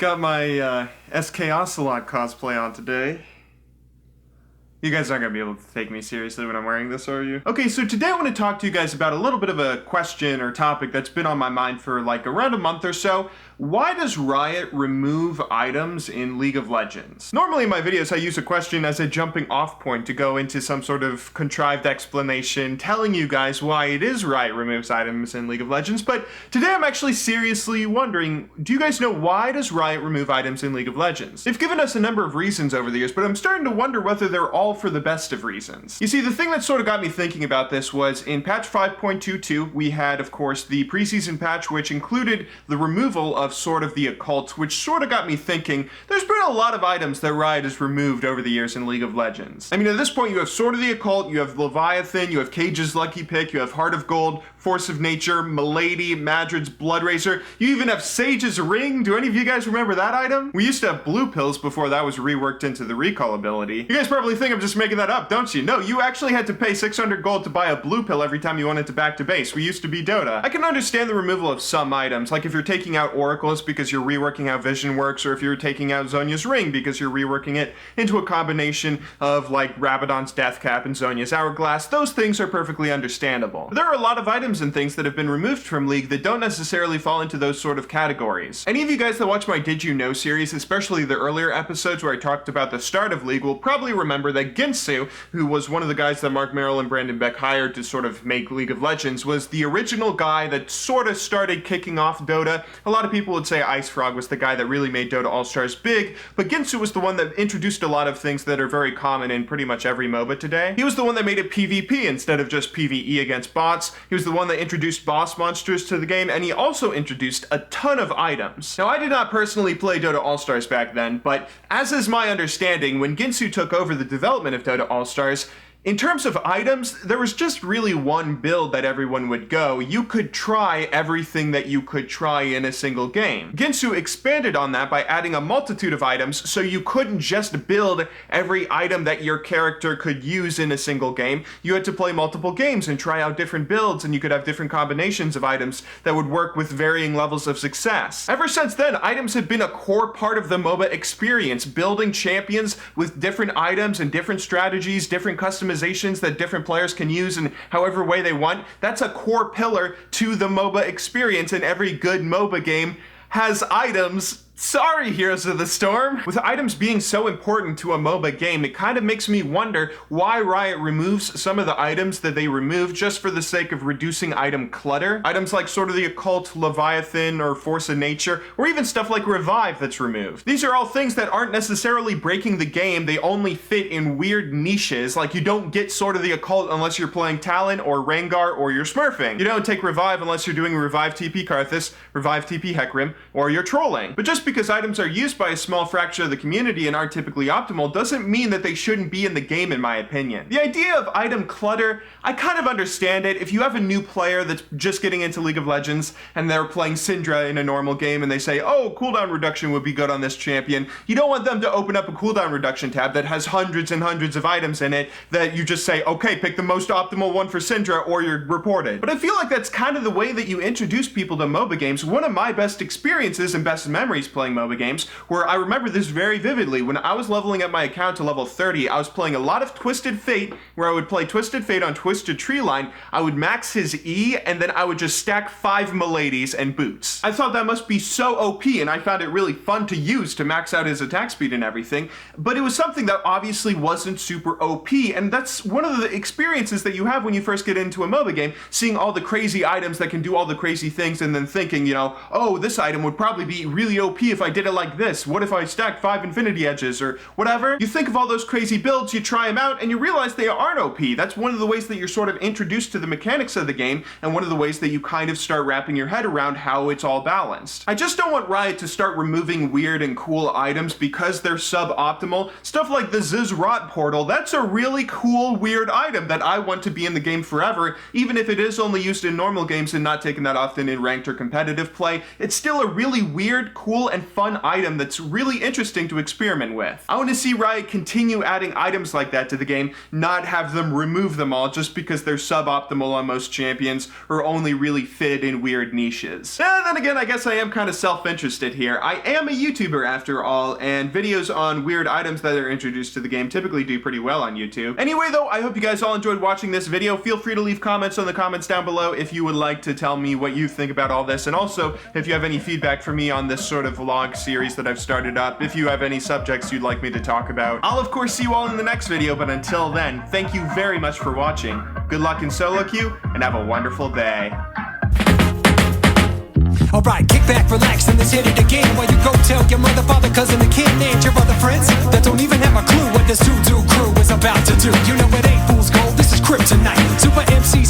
Got my SK Ocelot cosplay on today. You guys aren't gonna be able to take me seriously when I'm wearing this, are you? Okay, so today I want to talk to you guys about a little bit of a question or topic that's been on my mind for like around a month or so. Why does Riot remove items in League of Legends? Normally in my videos I use a question as a jumping off point to go into some sort of contrived explanation telling you guys why it is Riot removes items in League of Legends, but today I'm actually seriously wondering, do you guys know why does Riot remove items in League of Legends? They've given us a number of reasons over the years, but I'm starting to wonder whether they're all for the best of reasons. You see, the thing that sort of got me thinking about this was in patch 5.22, we had, of course, the preseason patch, which included the removal of sort of the occult, which sort of got me thinking, there's been a lot of items that Riot has removed over the years in League of Legends. I mean, at this point, you have Sword of the Occult, you have Leviathan, you have Cage's Lucky Pick, you have Heart of Gold, Force of Nature, Milady, Madrid's Blood Racer, you even have Sage's Ring. Do any of you guys remember that item? We used to have blue pills before that was reworked into the recall ability. You guys probably think I'm just making that up, don't you? No, you actually had to pay 600 gold to buy a blue pill every time you wanted to back to base. We used to be Dota. I can understand the removal of some items, like if you're taking out Oracles because you're reworking how Vision works, or if you're taking out Zhonya's Ring because you're reworking it into a combination of like Rabadon's Death Cap and Zhonya's Hourglass. Those things are perfectly understandable. But there are a lot of items and things that have been removed from League that don't necessarily fall into those sort of categories. Any of you guys that watch my Did You Know series, especially the earlier episodes where I talked about the start of League, will probably remember that Ginsu, who was one of the guys that Mark Merrill and Brandon Beck hired to sort of make League of Legends, was the original guy that sort of started kicking off Dota. A lot of people would say Ice Frog was the guy that really made Dota All-Stars big, but Ginsu was the one that introduced a lot of things that are very common in pretty much every MOBA today. He was the one that made it PvP instead of just PvE against bots. He was the one that introduced boss monsters to the game, and he also introduced a ton of items. Now, I did not personally play Dota All-Stars back then, but as is my understanding, when Ginsu took over the development of Dota All-Stars, in terms of items, there was just really one build that everyone would go. You could try everything that you could try in a single game. Ginsu expanded on that by adding a multitude of items, so you couldn't just build every item that your character could use in a single game. You had to play multiple games and try out different builds, and you could have different combinations of items that would work with varying levels of success. Ever since then, items have been a core part of the MOBA experience, building champions with different items and different strategies, different customizations that different players can use in however way they want. That's a core pillar to the MOBA experience, and every good MOBA game has items. Sorry, Heroes of the Storm! With items being so important to a MOBA game, it kind of makes me wonder why Riot removes some of the items that they remove just for the sake of reducing item clutter. Items like Sword of the Occult, Leviathan, or Force of Nature, or even stuff like Revive that's removed. These are all things that aren't necessarily breaking the game, they only fit in weird niches, like you don't get Sword of the Occult unless you're playing Talon or Rengar or you're smurfing. You don't take Revive unless you're doing Revive TP Karthus, Revive TP Hecarim, or you're trolling. But just because items are used by a small fraction of the community and aren't typically optimal doesn't mean that they shouldn't be in the game, in my opinion. The idea of item clutter, I kind of understand it. If you have a new player that's just getting into League of Legends and they're playing Syndra in a normal game and they say, oh, cooldown reduction would be good on this champion, you don't want them to open up a cooldown reduction tab that has hundreds and hundreds of items in it that you just say, okay, pick the most optimal one for Syndra or you're reported. But I feel like that's kind of the way that you introduce people to MOBA games. One of my best experiences and best memories playing MOBA games, where I remember this very vividly. When I was leveling up my account to level 30, I was playing a lot of Twisted Fate, where I would play Twisted Fate on Twisted Treeline, I would max his E, and then I would just stack 5 Miladies and Boots. I thought that must be so OP, and I found it really fun to use to max out his attack speed and everything, but it was something that obviously wasn't super OP, and that's one of the experiences that you have when you first get into a MOBA game, seeing all the crazy items that can do all the crazy things, and then thinking, you know, oh, this item would probably be really OP if I did it like this. What if I stacked 5 Infinity Edges or whatever? You think of all those crazy builds, you try them out, and you realize they aren't OP. That's one of the ways that you're sort of introduced to the mechanics of the game, and one of the ways that you kind of start wrapping your head around how it's all balanced. I just don't want Riot to start removing weird and cool items because they're suboptimal. Stuff like the Zz'rot portal, that's a really cool, weird item that I want to be in the game forever, even if it is only used in normal games and not taken that often in ranked or competitive play. It's still a really weird, cool, and fun item that's really interesting to experiment with. I want to see Riot continue adding items like that to the game, not have them remove them all just because they're suboptimal on most champions or only really fit in weird niches. And then again, I guess I am kind of self-interested here. I am a YouTuber after all, and videos on weird items that are introduced to the game typically do pretty well on YouTube. Anyway though, I hope you guys all enjoyed watching this video. Feel free to leave comments in the comments down below if you would like to tell me what you think about all this, and also if you have any feedback for me on this sort of vlog series that I've started up, if you have any subjects you'd like me to talk about. I'll of course see you all in the next video, but until then, thank you very much for watching. Good luck in solo queue, and have a wonderful day. Alright, kick back, relax, and let's hit it again. While you go tell your mother, father, cousin, and kid, and your other friends that don't even have a clue what this 2-2 crew is about to do. You know it ain't fool's gold, this is kryptonite. Super MC